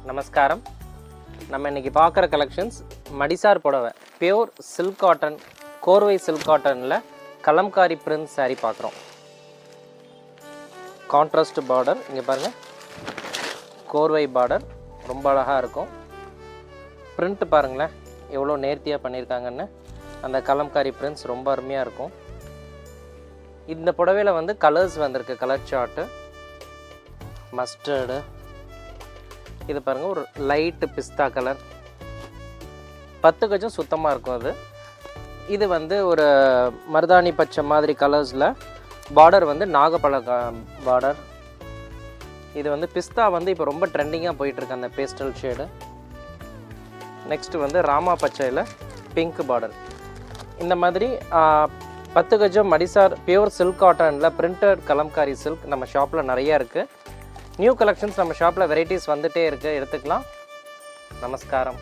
நமஸ்காரம். நம்ம இன்றைக்கி பார்க்குற கலெக்ஷன்ஸ் மடிசார் புடவை பியூர் சில்க் காட்டன், கோர்வை சில்க் காட்டனில் கலம்காரி பிரிண்ட் saree பார்க்குறோம். கான்ட்ராஸ்ட் பார்டர், இங்கே பாருங்கள், கோர்வை பார்டர் ரொம்ப அழகாக இருக்கும். பிரிண்ட் பாருங்களேன் எவ்வளோ நேர்த்தியாக பண்ணியிருக்காங்கன்னு. அந்த கலம்காரி பிரிண்ட்ஸ் ரொம்ப அருமையாக இருக்கும். இந்த புடவையில் வந்து கலர்ஸ் வந்திருக்கு. கலர் சார்ட்டு மஸ்டர்டு, இது பாருங்கள் ஒரு லைட்டு பிஸ்தா கலர், 10 கஜம் சுத்தமாக இருக்கும். அது இது வந்து ஒரு மருதாணி பச்சை மாதிரி கலர்ஸில் பார்டர் வந்து நாகப்பழ பார்டர். இது வந்து பிஸ்தா வந்து இப்போ ரொம்ப ட்ரெண்டிங்காக போயிட்டுருக்கு, அந்த பேஸ்டல் ஷேடு. நெக்ஸ்ட்டு வந்து ராமா பச்சையில் பிங்க் பார்டர். இந்த மாதிரி 10 கஜம் மடிசார் பியூர் சில்க் காட்டனில் பிரிண்டட் கலம்காரி சில்க் நம்ம ஷாப்பில் நிறையா இருக்குது. நியூ கலெக்ஷன்ஸ் நம்ம ஷாப்பில் வெரைட்டிஸ் வந்துகிட்டே இருக்குது, எடுத்துக்கலாம். நமஸ்காரம்.